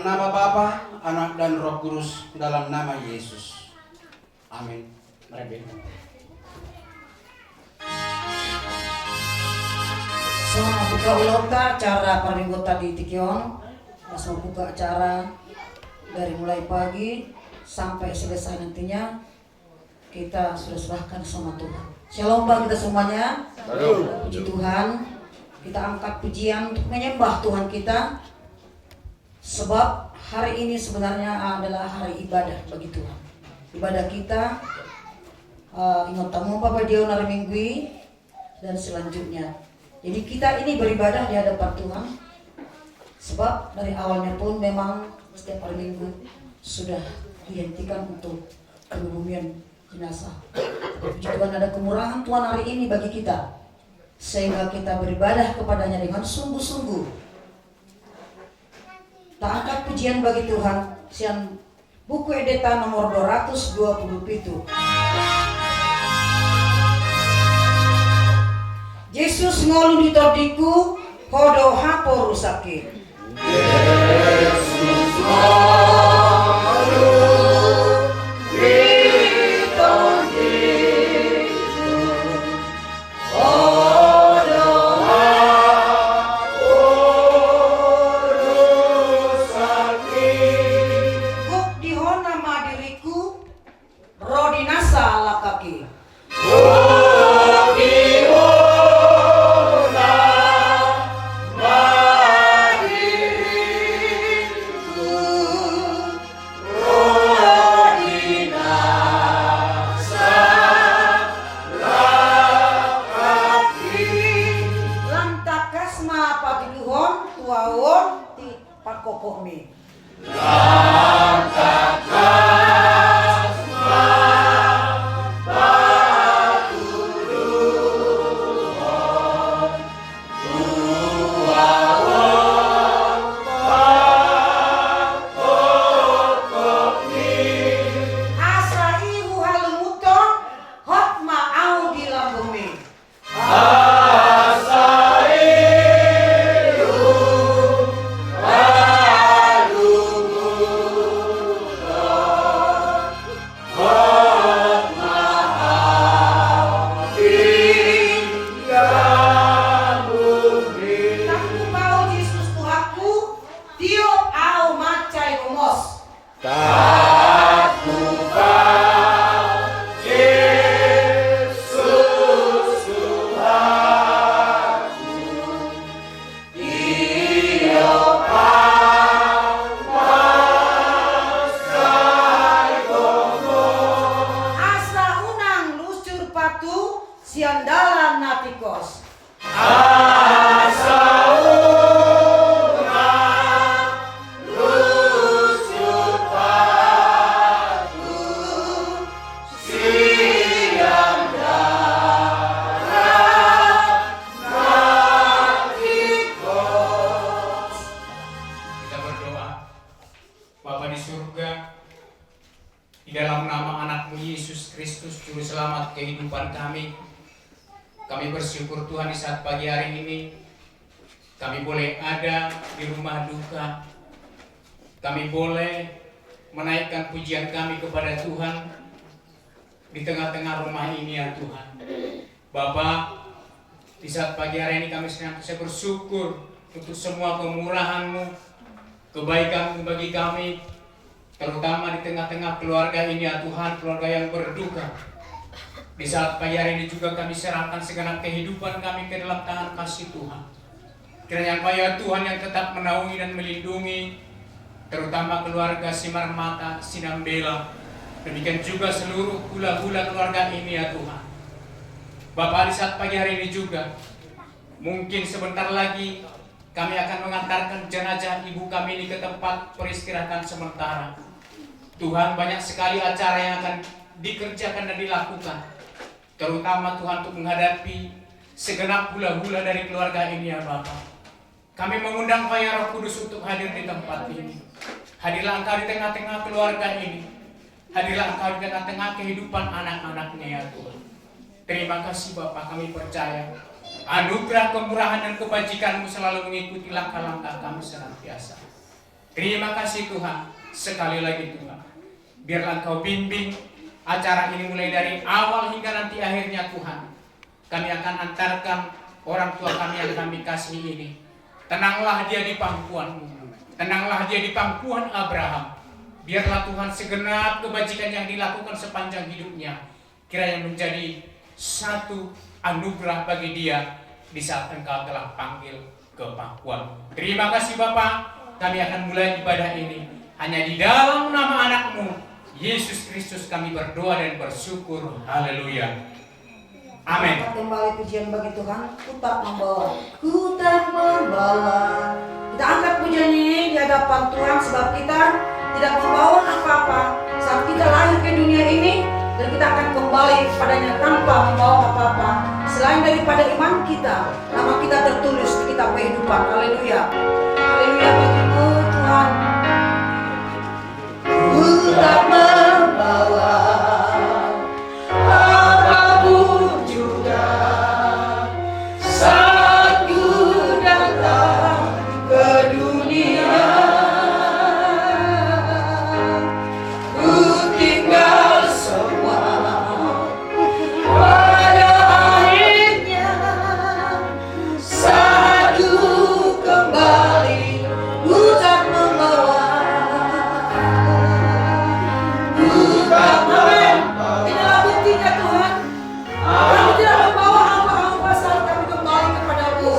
Dalam nama Bapa, Anak dan Roh Kudus, dalam nama Yesus. Amin. Mari. So, buka ulota acara paringgota di Tikion. Pas mau buka acara dari mulai pagi sampai selesai nantinya kita sudah serahkan sama Tuhan. Shalom bagi kita semuanya. Puji Tuhan. Kita angkat pujian untuk menyembah Tuhan kita. Sebab hari ini sebenarnya adalah hari ibadah bagi Tuhan. Ibadah kita ingat tamu Bapak Dio hari Minggu dan selanjutnya. Jadi kita ini beribadah di hadapan Tuhan. Sebab dari awalnya pun memang setiap hari Minggu sudah dihentikan untuk kebumian jenazah. Puji Tuhan ada kemurahan Tuhan hari ini bagi kita. Sehingga kita beribadah kepadanya dengan sungguh-sungguh. Tak angkat pujian bagi Tuhan. Sian buku Edeta nomor 227. Yesus ngolu ditodiku hodo hapo rusake. Yesus ngolu Kami boleh menaikkan pujian kami kepada Tuhan di tengah-tengah rumah ini ya Tuhan. Bapa, di saat pagi hari ini kami senantiasa bersyukur untuk semua kemurahan-Mu, kebaikan-Mu bagi kami, terutama di tengah-tengah keluarga ini ya Tuhan, keluarga yang berduka. Di saat pagi hari ini juga kami serahkan segenap kehidupan kami ke dalam tangan kasih Tuhan. Kiranya ya Tuhan yang tetap menaungi dan melindungi terutama keluarga Simarmata, Sinambela, demikian juga seluruh hula-hula keluarga ini ya Tuhan. Bapak, di saat pagi hari ini juga, mungkin sebentar lagi kami akan mengantarkan jenazah ibu kami ini ke tempat peristirahatan sementara. Tuhan, banyak sekali acara yang akan dikerjakan dan dilakukan, terutama Tuhan untuk menghadapi segenap hula-hula dari keluarga ini ya Bapak. Kami mengundang Fire Roh Kudus untuk hadir di tempat ini. Hadirlah Engkau di tengah-tengah keluarga ini. Hadirlah Engkau di tengah-tengah kehidupan anak-anaknya ya Tuhan. Terima kasih Bapak, kami percaya anugerah, kemurahan dan kebajikan-Mu selalu mengikuti langkah-langkah kami senantiasa. Terima kasih Tuhan. Sekali lagi Tuhan, biarlah Engkau bimbing acara ini mulai dari awal hingga nanti akhirnya Tuhan. Kami akan antarkan orang tua kami yang kami kasihi ini. Tenanglah dia di pangkuan-Mu. Tenanglah dia di pangkuan Abraham. Biarlah Tuhan segenap kebajikan yang dilakukan sepanjang hidupnya kiranya menjadi satu anugerah bagi dia di saat Engkau telah panggil ke pangkuan. Terima kasih Bapa. Kami akan mulai ibadah ini hanya di dalam nama anak-Mu Yesus Kristus kami berdoa dan bersyukur. Haleluya. Amin. Kembali pujian bagi Tuhan. Ku tak membawa, ku tak membawa. Kita angkat pujian ini di hadapan Tuhan sebab kita tidak membawa apa-apa saat kita lahir ke dunia ini, dan kita akan kembali kepadanya tanpa membawa apa-apa selain daripada iman kita. Nama kita tertulis di kitab kehidupan. Haleluya. Haleluya bagimu Tuhan. Ku tak membawa apapun juga saat ku datang ke dunia. Ku tinggal semua pada akhirnya saat ku kembali. Ku tak membawa, ku tak membawa. Inilah buktinya Tuhan. Kami tidak membawa apa-apa saat kami kembali kepada-Mu.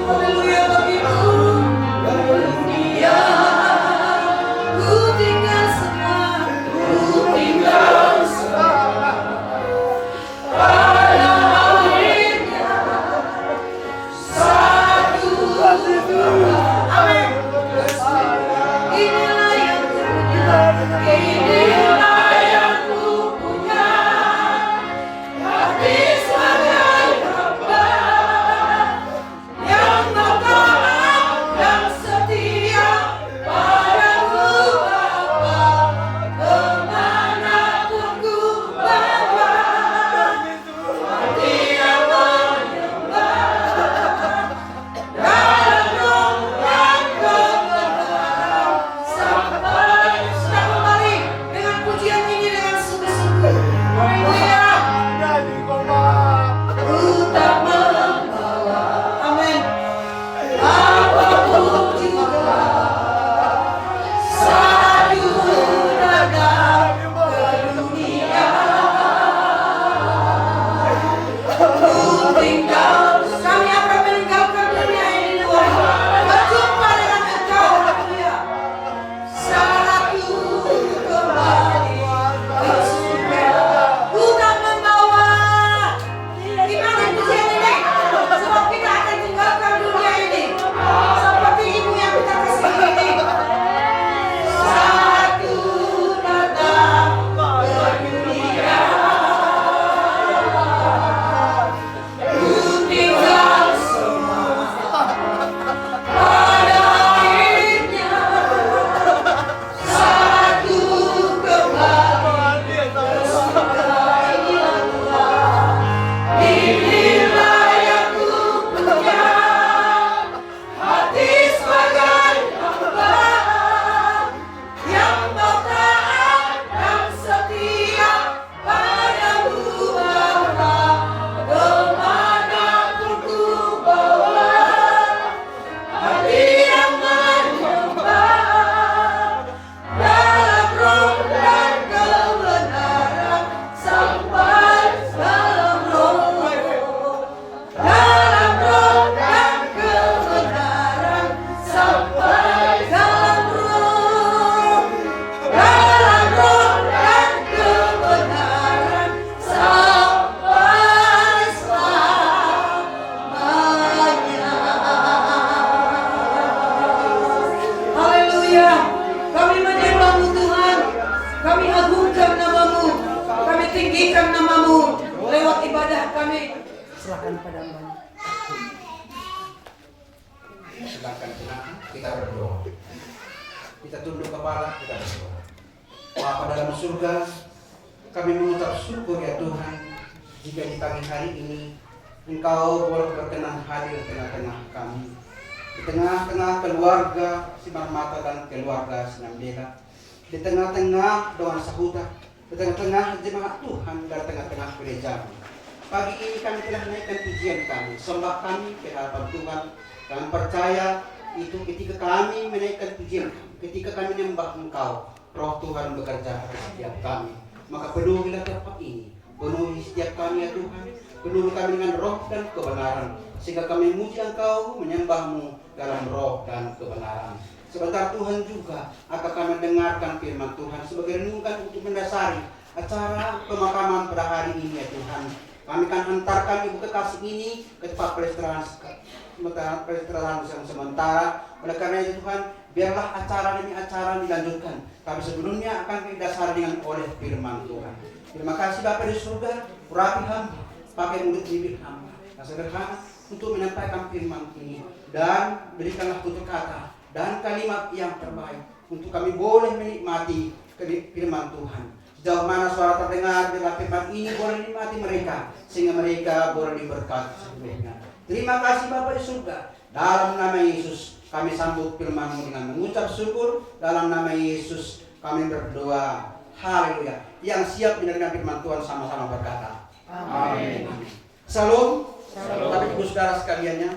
Haleluya bagimu dunia. Ku tinggal semua, ku tinggal semua pada akhirnya saat ku kembali. Amin. Inilah yang ku punya, inilah yang ku punya. Hati sebagai hamba yang bertaat dan setia padamu Bapa, kemanapun ku bawa. Hati yang menyembah dalam roh dan kebenaran sampai sudah kembali dengan pujian ini dengan sungguh-sungguh. Haleluya. Ku tak membawa, amin, apapun juga saat ku datang ke dunia. Ku tinggal, kami akan meninggalkan dunia ini Tuhan, berjumpa dengan Engkau. Haleluya. Saat ku kembali ke surga. Ku tak membawa. Gimana pujian ini? Sebab kita akan tinggalkan dunia ini seperti ibu yang kita kasihi ini. Saat ku datang ke dunia, ku tinggal semua pada akhirnya saat ku kembali ke surga. Inilah Tuhan, inilah yang ku punya. Hati sebagai hamba yang bertaat dan setia padamu Bapa, kemanapun ku bawa. Hati yang menyembah dalam roh dan kebenaran sampai dalam roh, dalam roh dan kebenaran sampai dalam roh, dalam roh dan kebenaran sampai selamanya. Haleluya. Kami menyembah-Mu Tuhan, kami agungkan nama-Mu, kami tinggikan nama-Mu lewat ibadah kami. Silakan pada Mbak. Silakan kita berdoa. Kita tunduk kepala, kita berdoa. Bapa dalam surga, kami mengucap syukur ya Tuhan, jika di pagi hari ini Engkau boleh berkenan hadir di tengah-tengah kami. di tengah-tengah keluarga si Marmata dan keluarga Sinambela, di tengah-tengah doa sahuta, di tengah-tengah jemaat Tuhan, dari tengah-tengah gereja. Pagi ini kami telah menaikkan pujian kami, sembah kami ke hadapan Tuhan. Kami percaya itu ketika kami menaikkan pujian, ketika kami menyembah Engkau, Roh Tuhan bekerja pada setiap kami. Maka penuhilah tempat ini, penuhi setiap kami ya Tuhan, penuhi kami dengan roh dan kebenaran, sehingga kami memuji Engkau, menyembah-Mu dalam roh dan kebenaran. Sebentar Tuhan juga akan kami dengarkan firman Tuhan sebagai renungan untuk mendasari acara pemakaman pada hari ini ya Tuhan. Kami akan hantarkan ibu kekasih ini ke tempat peristirahatan yang sementara. Oleh karena itu Tuhan, biarlah acara demi acara dilanjutkan. Tapi sebelumnya akan didasari dengan oleh firman Tuhan. Terima kasih Bapa di surga, urapi hamba, pakai mulut bibir hamba yang sederhana untuk menyampaikan firman ini. Dan berikanlah tutur kata dan kalimat yang terbaik untuk kami boleh menikmati firman Tuhan. Sejauh mana suara terdengar dalam firman ini boleh dinikmati mereka, sehingga mereka boleh diberkati sebelumnya. Terima kasih Bapa di surga. Dalam nama Yesus kami sambut firman-Mu dengan mengucap syukur. Dalam nama Yesus kami berdoa. Haleluya. Yang siap mendengarkan firman Tuhan sama-sama berkata amin. Salam. Tapi ibu saudara sekaliannya,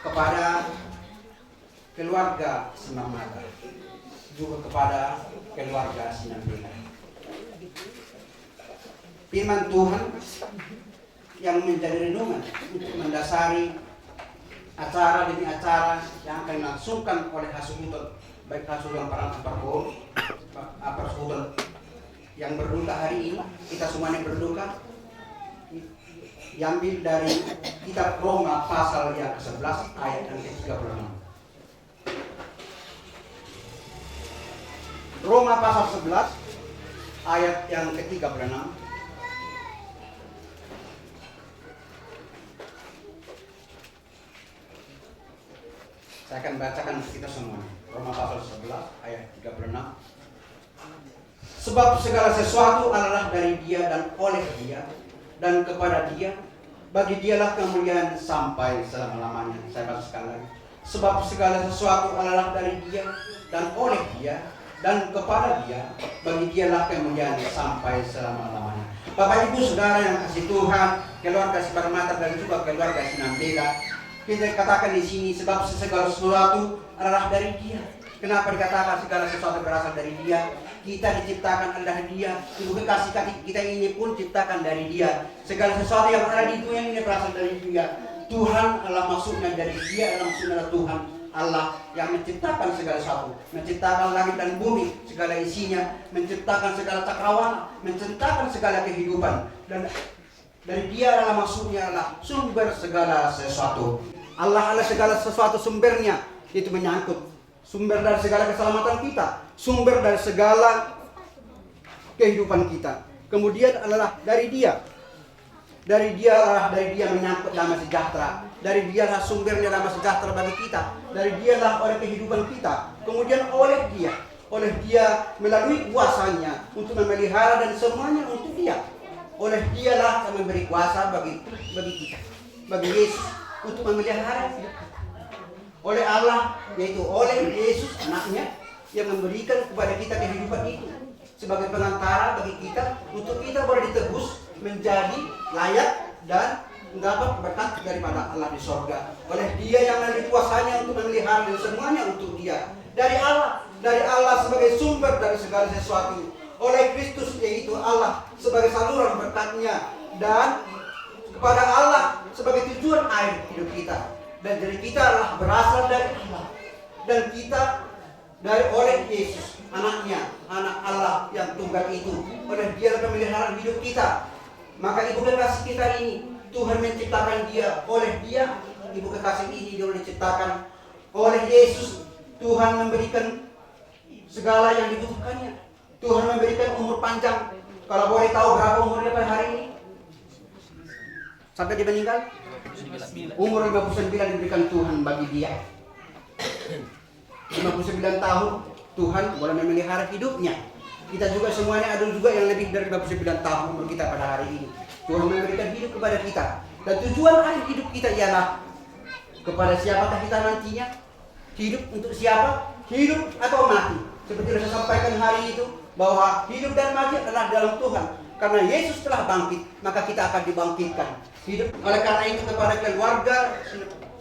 kepada keluarga Sinambela, juga kepada keluarga Sinambela, firman Tuhan yang menjadi renungan untuk mendasari acara demi acara yang akan dilangsungkan oleh Hasuhuton, baik Hasuhuton Persekutuan yang berduka hari ini, kita semuanya berduka, diambil dari kitab Roma pasal yang ke-11 ayat yang ke-36. Roma pasal 11 ayat yang ke-36. Saya akan bacakan untuk kita semua. Roma pasal 11 ayat 36. Sebab segala sesuatu adalah dari Dia dan oleh Dia dan kepada Dia, bagi Dialah kemuliaan sampai selama-lamanya. Saya baca sekali lagi. Sebab segala sesuatu adalah dari Dia dan oleh Dia dan kepada Dia, bagi Dialah kemuliaan sampai selama-lamanya. Bapak Ibu Saudara yang kasih Tuhan, keluarga si Marmata dan juga keluarga Sinambela, kita katakan di sini sebab segala sesuatu adalah dari Dia. Kenapa dikatakan segala sesuatu berasal dari Dia? Kita diciptakan adalah Dia. Ibu kekasih kita ini pun ciptakan dari Dia. Segala sesuatu yang ada di dunia ini berasal dari Dia. Tuhan adalah maksudnya dari Dia, adalah maksudnya adalah Tuhan Allah yang menciptakan segala sesuatu, menciptakan langit dan bumi, segala isinya, menciptakan segala cakrawala, menciptakan segala kehidupan, dan dari Dia adalah maksudnya adalah sumber segala sesuatu. Allah adalah segala sesuatu sumbernya, itu menyangkut sumber dari segala keselamatan kita, sumber dari segala kehidupan kita. Kemudian adalah dari Dia. Dari Dia menyangkut damai sejahtera. Dari Dialah sumbernya damai sejahtera bagi kita. Dari Dialah oleh kehidupan kita. Kemudian oleh Dia melalui kuasanya untuk memelihara dan semuanya untuk Dia. Oleh Dialah yang memberi kuasa bagi kita, bagi Yesus untuk memelihara hidup kita. Oleh Allah, yaitu oleh Yesus anaknya yang memberikan kepada kita kehidupan itu sebagai pengantara bagi kita untuk kita boleh ditebus menjadi layak dan mendapat berkat daripada Allah di sorga. Oleh Dia yang melalui kuasanya untuk memelihara dan semuanya untuk Dia. Dari Allah sebagai sumber dari segala sesuatu. Oleh Kristus yaitu Allah sebagai saluran berkatnya, dan kepada Allah sebagai tujuan akhir hidup kita. Dan dari kita adalah berasal dari Allah, dan kita oleh Yesus anaknya, anak Allah yang tunggal itu. Oleh Dia pemeliharaan hidup kita. Maka ibu kekasih kita ini Tuhan menciptakan dia. Oleh Dia ibu kekasih ini dia diciptakan. Oleh Yesus Tuhan memberikan segala yang dibutuhkannya. Tuhan memberikan umur panjang. Kalau boleh tahu berapa umurnya pada hari ini sampai dia meninggal? Umur 59 diberikan Tuhan bagi dia. 59 tahun Tuhan boleh memelihara hidupnya. Kita juga semuanya ada juga yang lebih dari 59 tahun umur kita pada hari ini. Tuhan memberikan hidup kepada kita. Dan tujuan akhir hidup kita ialah Kepada siapakah kita nantinya? Hidup untuk siapa? Hidup atau mati? Seperti yang saya sampaikan hari itu, bahwa hidup dan mati adalah dalam Tuhan. Karena Yesus telah bangkit, maka kita akan dibangkitkan. Hidup. Oleh karena itu kepada keluarga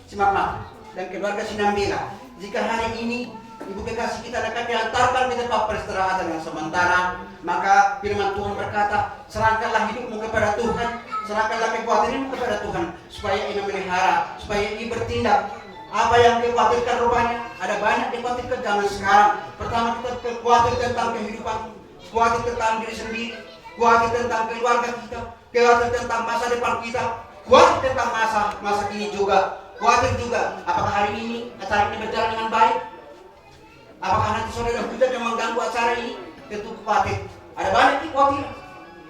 Simarmata dan keluarga Sinambela, jika hari ini Ibu kekasih kita akan diantarkan ke tempat peristirahatan yang sementara, maka firman Tuhan berkata, serahkanlah hidupmu kepada Tuhan, serahkanlah kekuatanmu kepada Tuhan, supaya ia memelihara, supaya ia bertindak. Apa yang dikhawatirkan rupanya? Ada banyak dikhawatirkan zaman sekarang. Pertama, kita khawatir tentang kehidupan, khawatir tentang diri sendiri, khawatir tentang keluarga kita, khawatir tentang masa depan kita, khawatir tentang masa kini juga, khawatir juga apakah hari ini acara ini berjalan dengan baik. Apakah nanti saudara kita yang mengganggu acara ini? Tentu khawatir. Ada banyak kekhawatiran.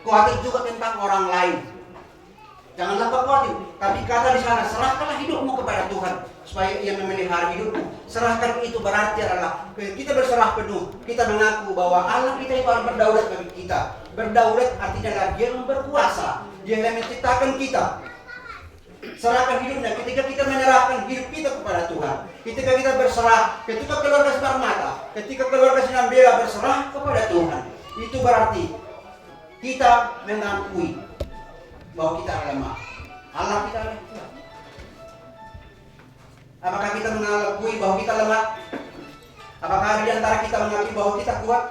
Khawatir juga tentang orang lain. Janganlah khawatir. Tapi kata di sana, serahkanlah hidupmu kepada Tuhan supaya Ia memelihara hidupmu. Serahkan itu berarti adalah kita berserah penuh. Kita mengaku bahwa Allah kita itu akan berdaulat bagi kita. Berdaulat artinya adalah Dia yang berkuasa. Dia yang menciptakan kita. Serahkan hidupnya ketika kita menyerahkan hidup kita kepada Tuhan. Ketika kita berserah, ketika keluarga Simarmata, ketika keluarga Sinambela berserah kepada Tuhan, itu berarti kita mengakui bahwa kita lemah. Allah kita lemah. Apakah kita mengakui bahwa kita lemah? Apakah di antara kita mengakui bahwa kita kuat?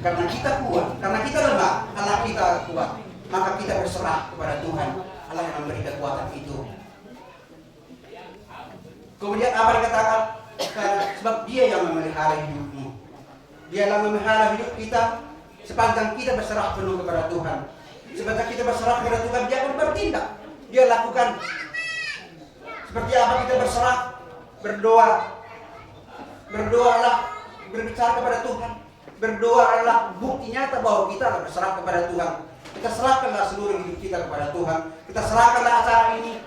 Karena kita kuat, karena kita lemah, Allah kita kuat. Maka kita berserah kepada Tuhan. Allah yang memberi kekuatan itu. Kemudian apa dikatakan? Sebab Dia yang memelihara hidupmu. Dia yang memelihara hidup kita sepanjang kita berserah penuh kepada Tuhan. Sepanjang kita berserah kepada Tuhan, Dia akan bertindak. Dia lakukan. Seperti apa kita berserah? Berdoa. Berdoalah, berbicara kepada Tuhan. Berdoa adalah bukti nyata bahwa kita adalah berserah kepada Tuhan. Kita serahkanlah seluruh hidup kita kepada Tuhan. Kita serahkanlah acara ini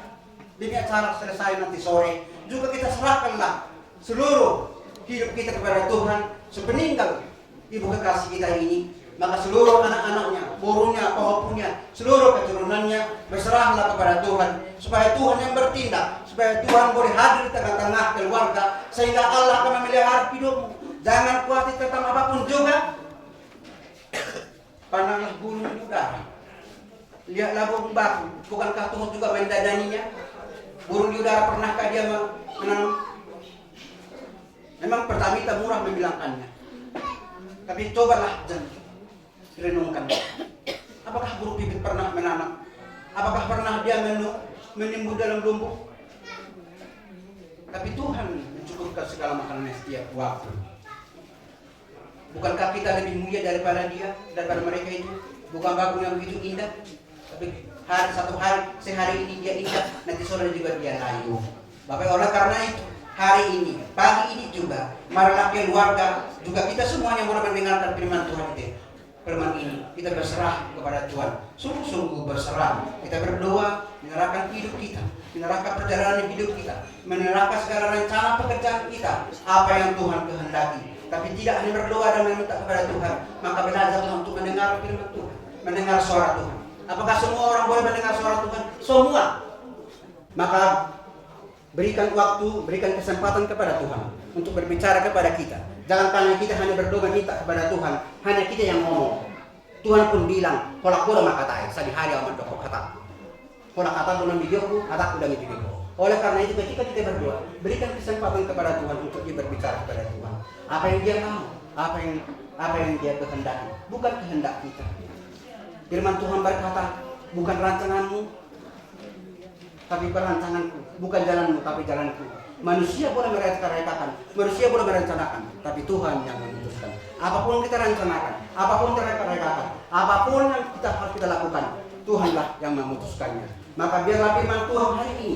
demi acara selesai nanti sore. Juga kita serahkanlah seluruh hidup kita kepada Tuhan. Sepeninggal ibu kekasih kita ini, maka seluruh anak-anaknya, burunya, pohonnya, seluruh keturunannya berserahlah kepada Tuhan. Supaya Tuhan yang bertindak, supaya Tuhan boleh hadir di tengah-tengah keluarga, sehingga Allah akan memelihara hidupmu. Jangan khawatir tentang apapun juga. Pandanglah gunung di udara. Lihatlah burung batu. Bukankah Tuhan juga mendadaninya? Burung di udara pernahkah dia menanam? Memang pertamita murah membilangkannya. Tapi cobalah renungkan. Apakah burung pipit pernah menanam? Apakah pernah dia menimbun dalam lumbung? Tapi Tuhan mencukupkan segala makanan setiap waktu. Bukankah kita lebih mulia daripada Dia, daripada mereka itu? Bukan bangun yang begitu indah, tapi sehari ini dia indah, nanti sore juga dia layu. Bapak, oleh karena itu hari ini, pagi ini juga, marilah keluarga, juga kita semuanya mulai mendengarkan firman Tuhan itu. Firman ini kita berserah kepada Tuhan, sungguh-sungguh berserah. Kita berdoa, menyerahkan hidup kita, menyerahkan perjalanan hidup kita, menyerahkan segala rencana pekerjaan kita, apa yang Tuhan kehendaki. Tapi tidak hanya berdoa dan meminta kepada Tuhan, maka belajarlah untuk mendengar firman Tuhan, mendengar suara Tuhan. Apakah semua orang boleh mendengar suara Tuhan? Semua. Maka berikan waktu, berikan kesempatan kepada Tuhan untuk berbicara kepada kita. Jangan karena kita hanya berdoa minta kepada Tuhan, hanya kita yang ngomong. Tuhan pun bilang, "Kolak bola makatai, sadi hari aman dokok kata." Kolak kata bola videoku, kataku dan videoku. Oleh karena itu ketika kita berdoa, berikan kesempatan kepada Tuhan untuk dia berbicara kepada Tuhan. Apa yang Dia mau, apa yang Dia kehendaki, bukan kehendak kita. Firman Tuhan berkata, bukan rancanganmu, tapi perancanganku, bukan jalanmu, tapi jalanku. Manusia boleh mereka-rekakan, manusia boleh merencanakan, tapi Tuhan yang memutuskan. Apapun kita rencanakan, apapun mereka-rekakan, apapun yang harus kita lakukan, Tuhanlah yang memutuskannya. Maka biarlah firman Tuhan hari ini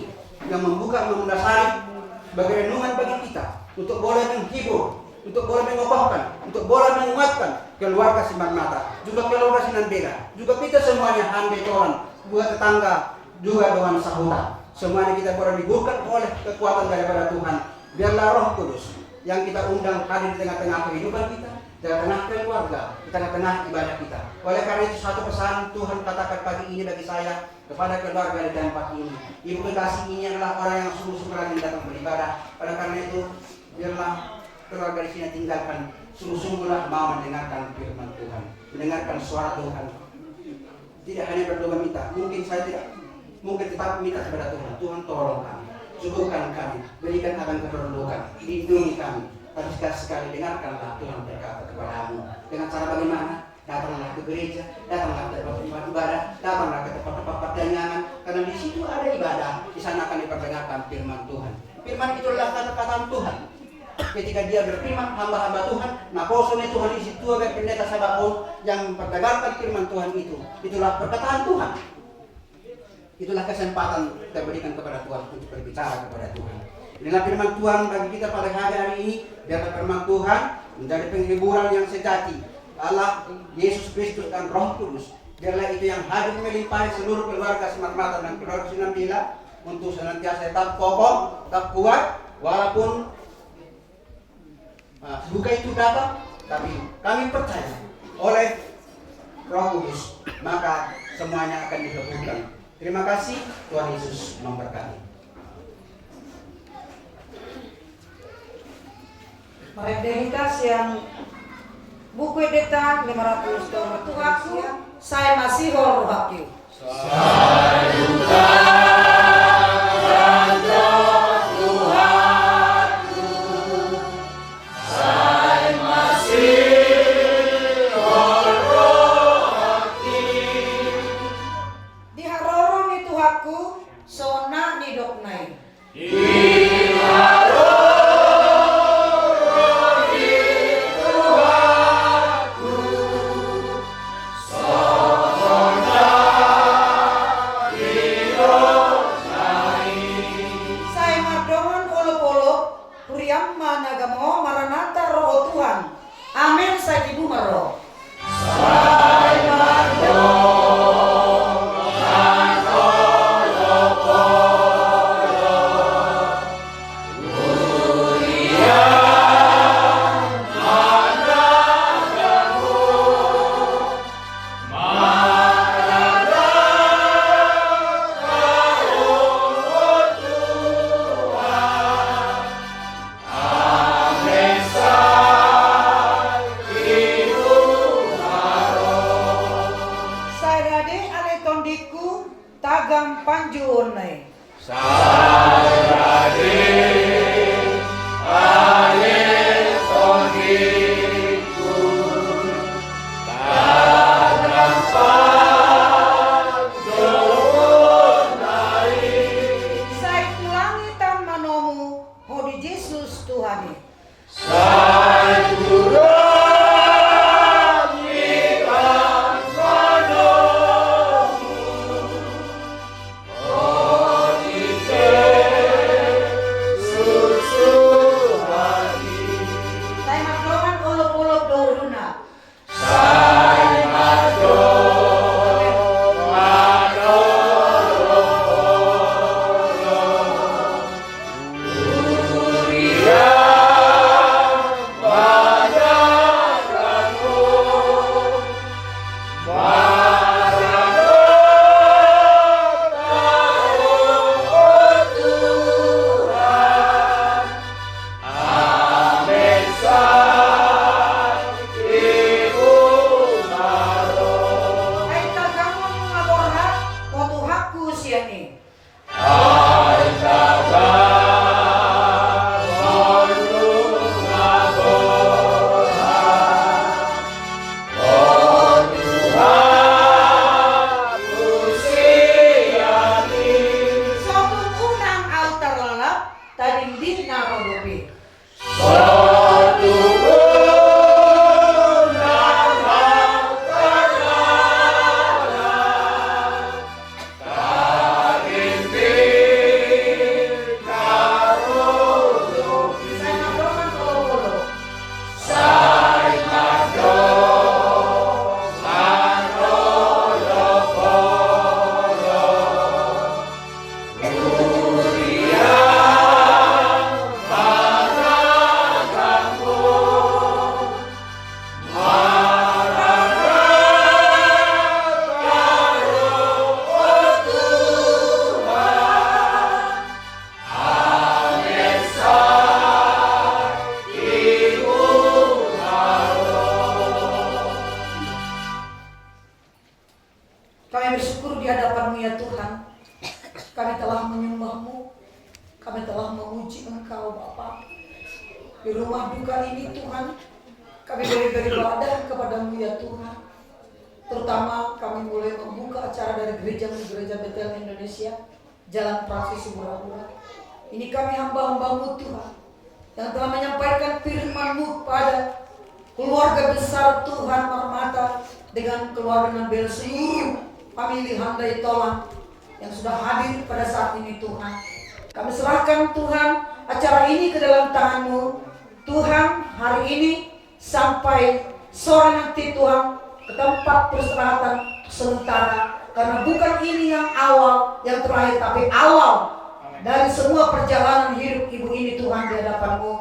yang membuka, mendasari sebagai renungan bagi kita untuk boleh menghibur, untuk boleh mengokohkan, untuk boleh menguatkan keluarga Simarmata, juga keluarga Sinambela, juga kita semuanya handai toran, buat tetangga, juga doan sahuta. Semuanya kita boleh dibuka oleh kekuatan daripada Tuhan. Biarlah Roh Kudus yang kita undang hadir di tengah-tengah kehidupan kita, tengah-tengah keluarga, di tengah-tengah ibadah kita. Oleh karena itu satu pesan Tuhan katakan pagi ini bagi saya kepada keluarga di tempat ini. Implikasi ini adalah orang yang sungguh-sungguh rajin datang beribadah. Oleh karena itu biarlah keluarga di sini tinggalkan sungguh-sungguhlah mau mendengarkan firman Tuhan, mendengarkan suara Tuhan. Tidak hanya berdoa minta, mungkin tetap minta kepada Tuhan. Tuhan tolong kami, cukupkan kami, berikan apa yang keperluan, lindungi kami. Tapi sekali-sekali dengarkanlah Tuhan berkata kepadamu. Dengan cara bagaimana? Datanglah ke gereja, datanglah ke tempat ibadah, datanglah ke tempat-tempat pertanyaan. Karena di situ ada ibadah, di sana akan diperdengarkan firman Tuhan. Firman itu adalah kata-kata Tuhan. Ketika dia berfirman, hamba-hamba Tuhan, naposone Tuhan di situ ada pendeta Sabaon yang memperdengarkan firman Tuhan itu. Itulah perkataan Tuhan. Itulah kesempatan kita berikan kepada Tuhan untuk berbicara kepada Tuhan. Inilah firman Tuhan bagi kita pada hari ini. Biarlah firman Tuhan menjadi penghiburan yang sejati. Allah, Yesus Kristus dan Roh Kudus. Biarlah itu yang hadir melimpahi seluruh keluarga Smart Mata dan keluarga Sinambila untuk senantiasa tetap kokoh, tetap kuat, walaupun duka itu datang, tapi kami percaya oleh Roh Kudus maka semuanya akan dikabulkan. Terima kasih, Tuhan Yesus memberkati. Mereka yang buku data 500 tahun Tuhanku, saya masih horor. Sona ni doknai. Saya madongan polo-polo Puriam managamo maranata roh Tuhan. Amin saya ibu maro. Tagam panjuon na eh. Sa itulangitan manomu, ho di Jesus Tuhan eh. Tuhan Kami bersyukur di hadapan-Mu ya Tuhan. Kami telah menyembah-Mu, kami telah memuji Engkau Bapa. Di rumah duka ini Tuhan, kami boleh beribadah kepada-Mu ya Tuhan. Terutama kami mulai membuka acara dari gereja Betel Indonesia, Jalan Praksi Sumberapura. Ini kami hamba-hamba-Mu Tuhan, yang telah menyampaikan firman-Mu pada keluarga besar Tuhan Marmata dengan keluarga Bel seluruh famili Handai Tolang yang sudah hadir pada saat ini Tuhan. Kami serahkan Tuhan acara ini ke dalam tangan-Mu Tuhan hari ini sampai sore nanti Tuhan ke tempat peristirahatan sementara, karena bukan ini yang awal yang terakhir, tapi awal dari semua perjalanan hidup ibu ini Tuhan di hadapan-Mu.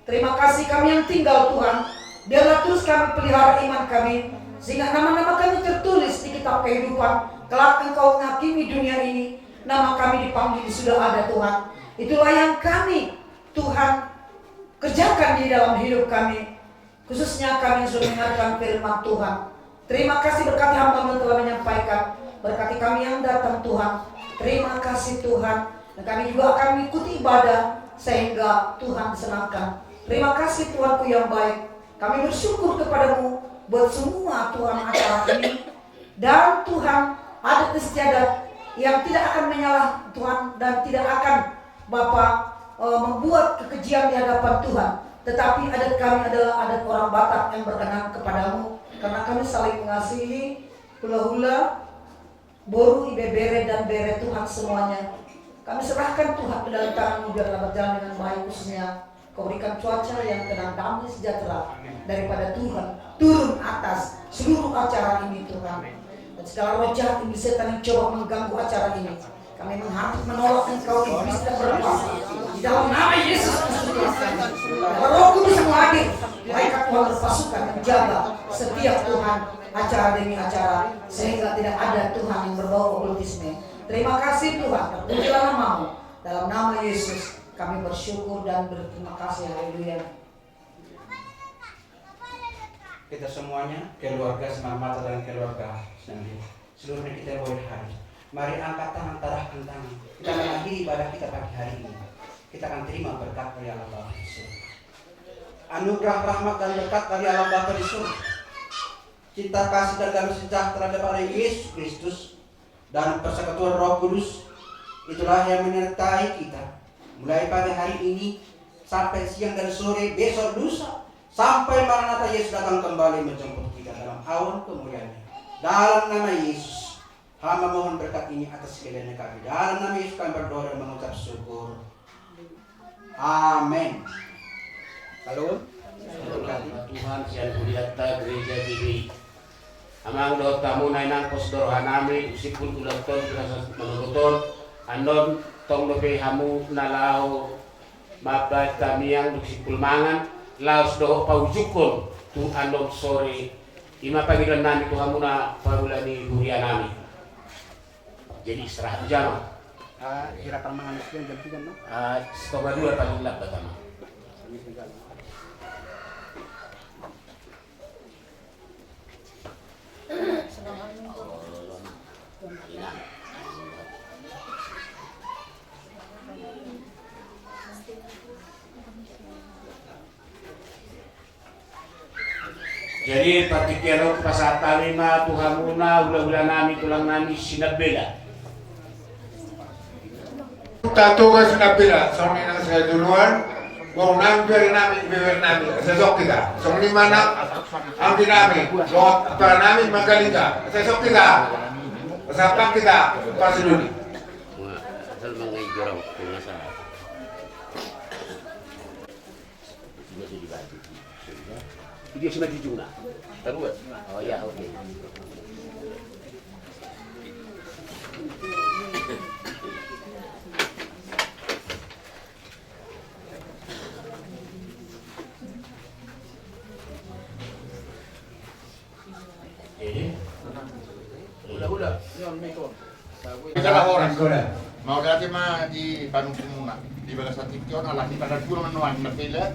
Terima kasih kami yang tinggal Tuhan, biarlah terus kami pelihara iman kami, sehingga nama-nama kami tertulis di kitab kehidupan. Kelak Engkau menghakimi dunia ini, nama kami dipanggil sudah ada Tuhan. Itulah yang kami Tuhan kerjakan di dalam hidup kami, khususnya kami yang sudah mendengarkan firman Tuhan. Terima kasih berkati hamba-Mu telah menyampaikan, berkati kami yang datang Tuhan. Terima kasih Tuhan, dan kami juga akan mengikuti ibadah sehingga Tuhan disenangkan. Terima kasih Tuhanku yang baik. Kami bersyukur kepadamu buat semua Tuhan acara ini. Dan Tuhan adat istiadat yang tidak akan menyalah Tuhan dan tidak akan Bapa membuat kekejian di hadapan Tuhan. Tetapi adat kami adalah adat orang Batak yang berkenan kepadamu, karena kami saling mengasihi hula-hula, boru, ibebere dan bere Tuhan semuanya. Kami serahkan Tuhan ke dalam tangan-Mu biarlah berjalan dengan baik, khususnya Kau berikan cuaca yang tenang, damai, sejahtera daripada Tuhan turun atas seluruh acara ini Tuhan. Dan segala roh jahat iblis setan yang coba mengganggu acara ini, kami menolak Engkau iblis dan berlepas di dalam nama Yesus Kristus. Roh Kudus yang hadir, malaikat Tuhan berpasukan menjaga setiap Tuhan acara demi acara, sehingga tidak ada Tuhan yang berbau okultisme. Terima kasih Tuhan, terpujilah nama-Mu. Dalam nama Yesus kami bersyukur dan berterima kasih. Haleluya. Kita semuanya, keluarga Semarmata dan keluarga sendiri, seluruhnya kita boleh hadir. Mari angkat tangan, tarahkan tangan. Kita mengakhiri ibadah kita pagi hari ini. Kita akan terima berkat dari Allah Bapa di surga. Anugerah rahmat dan berkat dari Allah Bapa di surga, cinta kasih dan damai sejahtera daripada Yesus Kristus dan persekutuan Roh Kudus, itulah yang menyertai kita mulai pada hari ini sampai siang dan sore, besok, lusa, sampai Maranatha Yesus datang kembali menjemput kita dalam awan kemuliaan-Nya. Dalam nama Yesus, hamba mohon berkat ini atas segalanya kami. Dalam nama Yesus kami berdoa dan mengucap syukur. Amin. Halo. Tuhan sian kuliata gereja GBI. Amang do tamu nainang posdor hanami usipun ulaton terasa menuruton anon tong dope hamu nalau mabat kami yang dusipul mangan laos do paujukun tu anon sore ima panggilan nami tu hamu na pangulani hurian nami. Jadi istirahat jam. Kira-kira mangan jam 3 no? Setengah 2 paling lambat ama. Jadi patikero pasata lima tuhamuna ula-ula nami tulang nami sinabela. Tatugas sinabela, song ina saya duluan, wong nami beber nami, sesok kita. Song lima nak, ang dinami, wong para nami magalita, sesok kita. Sapak kita, pasiluni. Asal mangai jorong pengasah. Dia sudah dijuna. Terus. Oh ya, oke. Udah. Kita orang mau dati mah di Panungkung muna. Di Bagasatikyo, alaki pada pulau manuan na pila.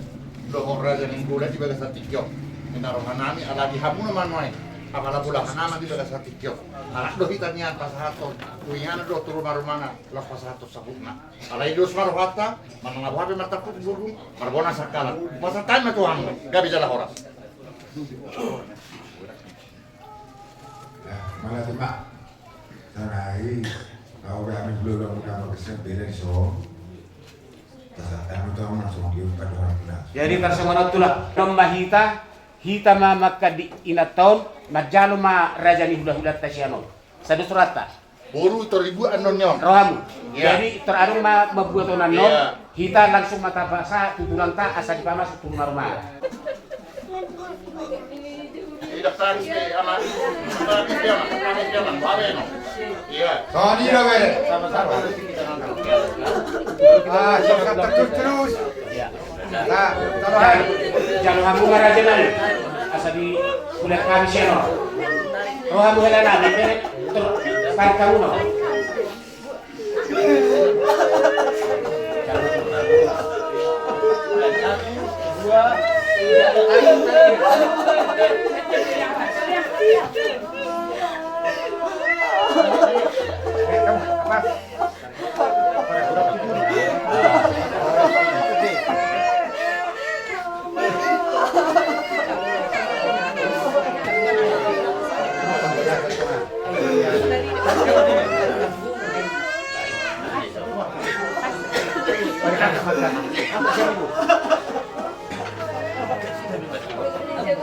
Lohong raja ng gula di Bagasatikyo. Minarong nami alaki hamu naman noy. Apala pula kanama di dalam satu tiok. Anak do kita niat pasahaton. Kuingan do turun marumana lah pasahaton sabukna. Alai dos maruhata, mana ngababe mataput burung, marbona sakala. Masa time tu hang, gabi jala horas. Malah tiba. Tanai, kau kami belum kamu kesem beda di so. Kami tahu masuk di pada orang kelas. Jadi tersemangat tulah domba hita ma maka di inaton majalo ma raja ni hudah tasiano. Sadu surata. Boru teribu anonyon. Rohamu. Ya. Jadi terarung ma membuat onan non. Ya. Hita langsung mata basa tutulang ta asa di pamas turun rumah. Tidak tahu sih anak. Jangan bawa no. Iya. Tadi dah beda. Sama-sama. Jangan terus. Ya. Nah, Jangan hamu raja nani. Asa di kuliah kami siano. Rohamu helana ni ter par kamu no.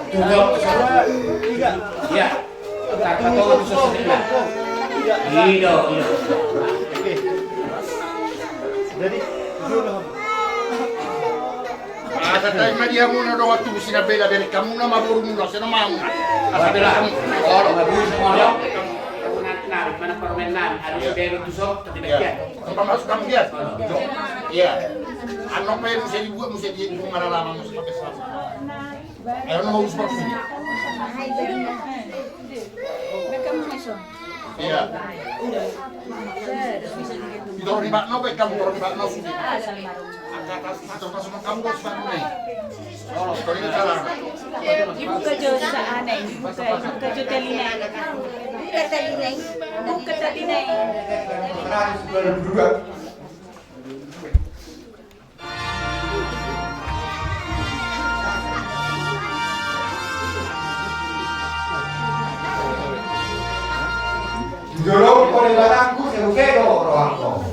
Tujuh, tiga, ya. Tak tahu susu sebelah. Iya. jadi Asa tayo dia muna do waktu sina bela dari kamu na maburu muna sina mau. Asa bela kamu. Kalau bagus ngorok, nah, mana permainan harus belo tusuk tidak Iya. ya. Sampai masuk kamu dia. Iya. Ano pa yun mesti dibuat mesti di kung malalaman mo sa pagkasama. Ayaw na maubos pa rin. Iya. Ito rin ba? No, ba? Kamu rin ba? No, sige. Atas mo kamu ko sa mga. Oh, ito rin ka lang. Ibuka jo sa anay, ibuka jo talinay. Buka talinay. harus berdua. Dorong oleh batangku sebukedo rohangku.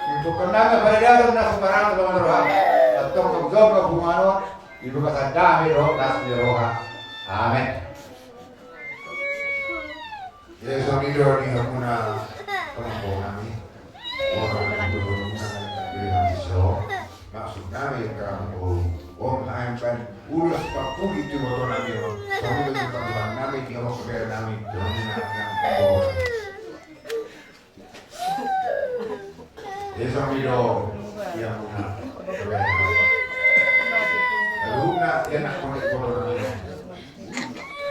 Untuk kenanga pada na sebarang teman roha. Atau kebjom ke bumano ibu kasada roh das di roha. Amin. Yesus ini doa di hakuna kelompok kami. Orang itu dengan so maksud kami kamu om hampir urus papu itu motor kami. Kami dengan Tuhan kami dia mau saudara kami dengan Yesus ini doa yang guna Luna enak banget motor kami.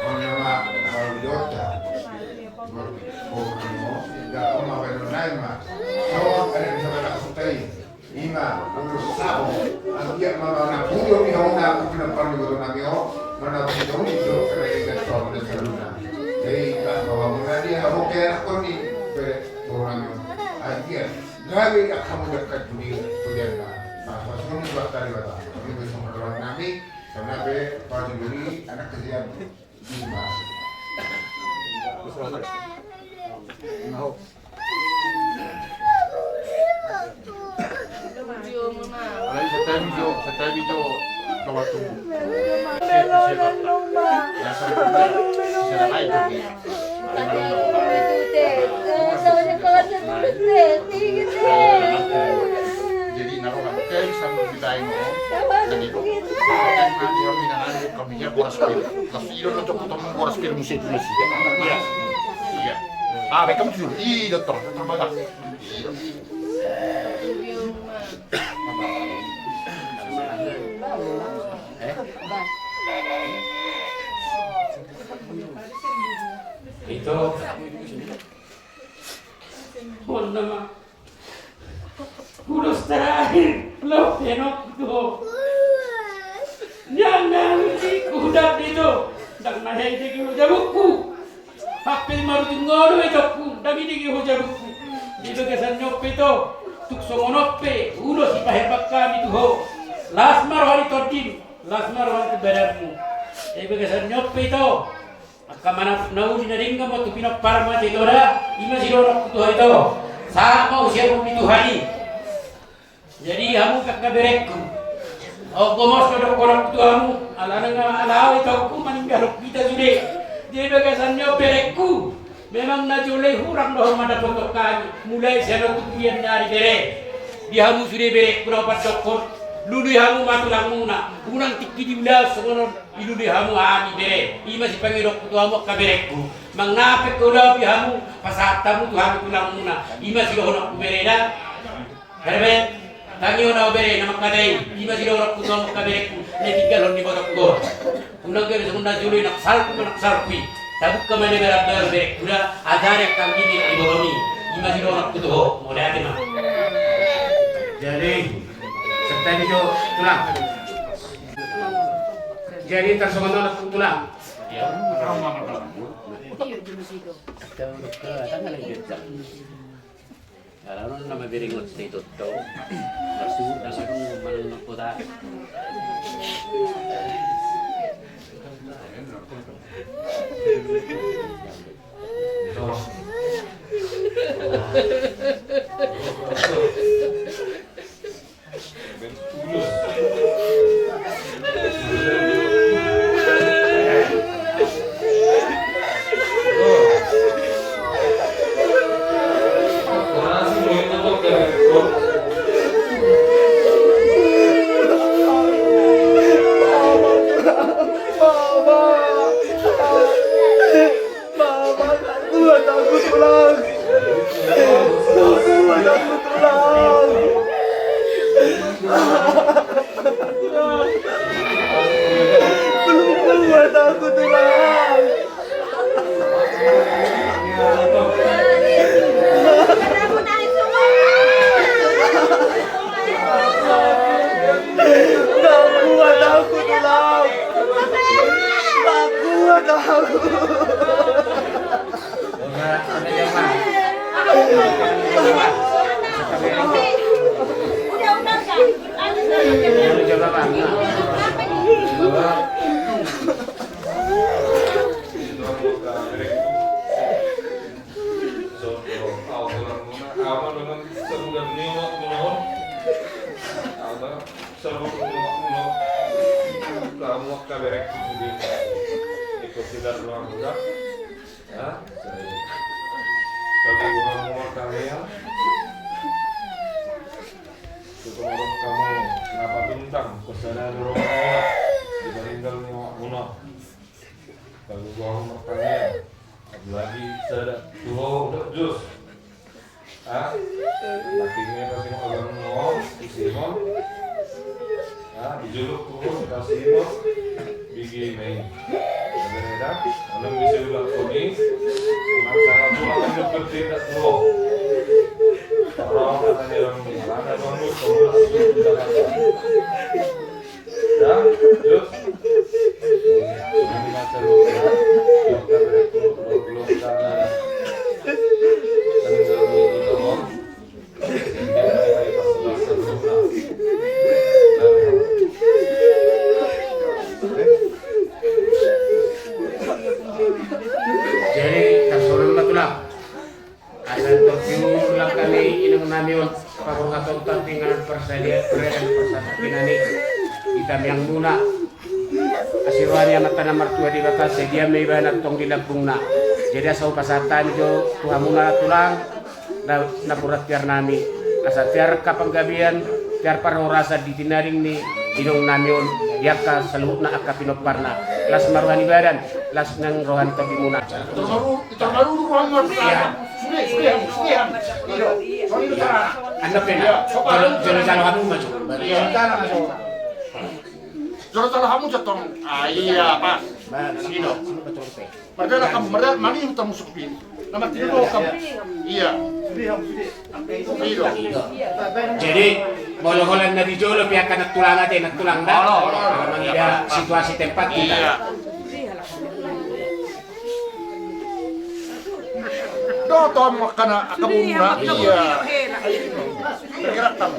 Orang nama Alidota. Tidak oma berenai mah. So ada di sana sutai. Ima urus sabo. Antia mama na puyo mi hona kupina parmi goto na mio. Mana puyo mi do kena ingat soal de saluna. Jadi kan bahwa menadi hamu kena koni bere orang mio. Antia gawe kamu dekat dunia na. Nah, masuk ni buat tadi bata. Kami besok orang kami karena be pagi beli anak kesian lima. Alay sa video kawa tubo. Jadi naroon kayo sa bitayin mo. Nandito. Kami nanalo kami niya oras pil. Nasiro na ito kung oras pil musik na siya. Iya. Ah, may kamu dulu. Iya, dokter. Terbaga. Itu pun nama Kudos terakhir lo tenok itu jangan si kudat itu dan nahai di hujan buku hapil maru tinggal itu ku dami di hujan buku itu kesan nyop itu tuk songonope ulo si pahebak kami tuh las marwari totin las marwari bedarmu itu kesan nyop itu akamana nauli na ringa mo tupinok parma te dora ima sirorok tuh itu sama usia bumi Tuhani. Jadi kamu kakak berekku. Aku mau sudah korak tuamu. Ala nanga ala itu aku meninggal kita sudah. Jadi bagasannya berekku. Memang najulai hurang doh mana foto kami. Mulai saya tukian dari bere. Dia kamu sudah berek berapa dokter. Lulu kamu matulang muna. Unang tiki di belah sekolah. Lulu kamu ani bere. Ini masih panggil dokter tuamu kakak berekku. Mengapa kau dah kamu pasatamu tuhan tulang muna. Ini masih orang bereda. Herbet. Tangi ona bere nama kadai lima sila orang kuno kabere ku ne tinggal on di botak go unang kere sunda juli nak salpi tabuk kamane berak bere kuda adare kami di bogomi lima sila orang kuno mulai ate mah jadi serta itu tulang jadi tersono tulang ya kalau nama beringot stay toto, masuk dengan malu kota. Aman memang sebulan ini kamu kabarek di ikut tidak luang juga. Ya, bagi orang kalian. Menurut kamu kenapa bintang kesana di rumah saya dibandingkan nyawa guna? Kalau gua bertanya, lagi saya udah jus, lakinya kasih agak ngomong, Simon, dijuluk turun kasih Simon, bigi main, berbeda, kalau bisa ulang koni, masalah pulang hidup bertindak dulu. Orang katanya orang mana bangun kamu langsung di Jakarta. Ya, terus ini masa lu dokter belum sana. Dan ini itu jadi kasuran matulah. Ada interview lang kami inang namin pagkakataon tinggal persediaan persatuan kita yang muna asiruan yang mata nomor 2 di batas sedia may banat tong di Lampung na jadi asal pasatan jo tuha muna tulang na purat tiar nami asa tiar kapanggabian tiar parorasa di tinaring ni inong namion yaka saluhut na akka pinoparna las maruhan ibadan las nang rohan tabi muna Terbaru ruang iya. Anda pena, jalan kamu maju. Jalan kamu jatuh. Iya pas. Sino. Padahal kamu mereka mani hutang musupin. Nama tidur kamu. Iya. Jadi boloholan na di jolo pihak nagtulang natin, nagtulang na. Memang ada situasi tempat kita. Iya. Doto mo kana akamuna. Iya. Bergerak kamu.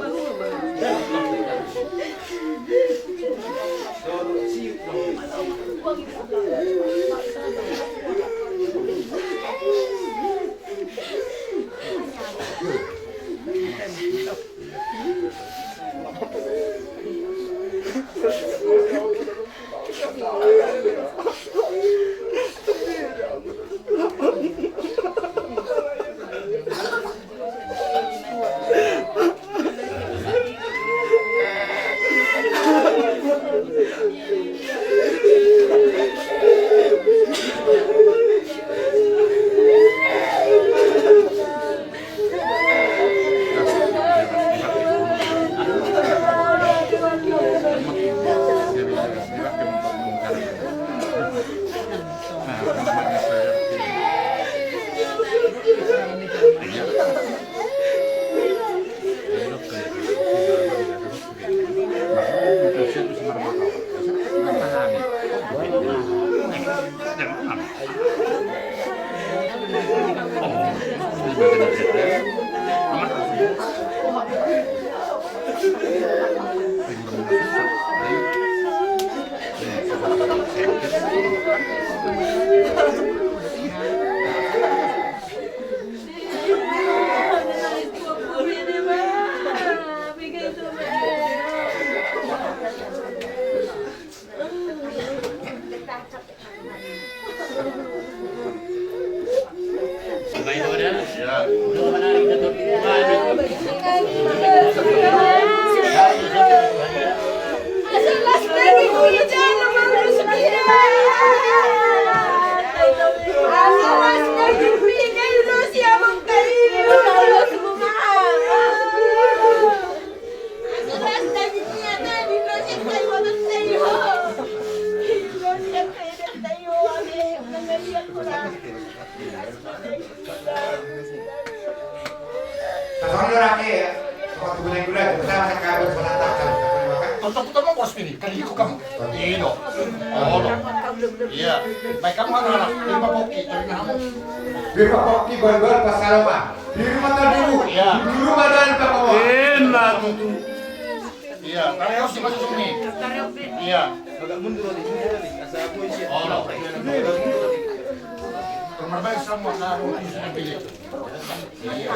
Iya, baik kamu anak-anak, lima poki, tapi kamu. Lima poki gol-gol pas Saloma. Di rumah dulu. Iya. Di rumah dan kamu. Enak tuh. Iya, tareos di masuk sini. Iya. Agak mundur di sini tadi. Asa aku isi. Oh, Terbaik semua kamu sudah pilih. Iya.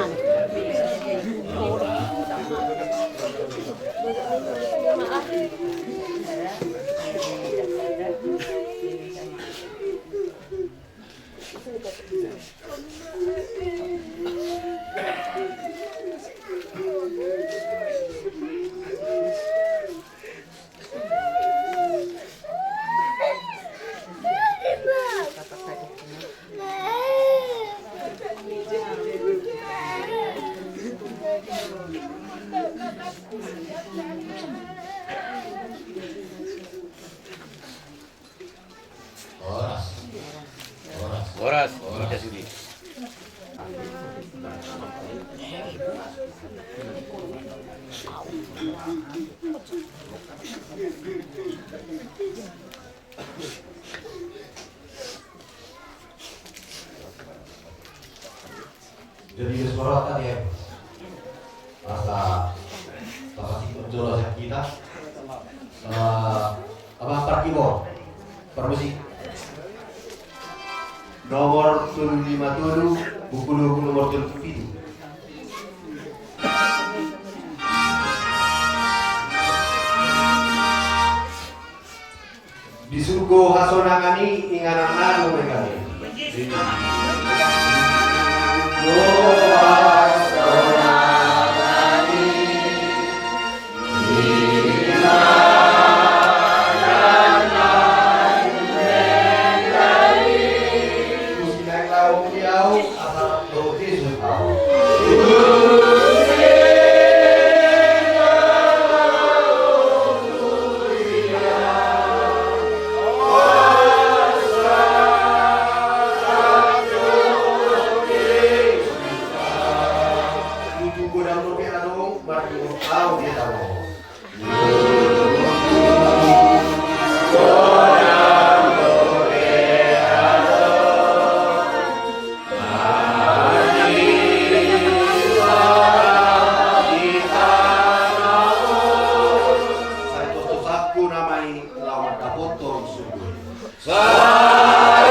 Jadi suara tadi ya, rasa penjualan kita, abang parkibor, permisi. Nomor 757, buku 20 nomor 77. Disuruh hasonangani inganan nalu mereka. Saya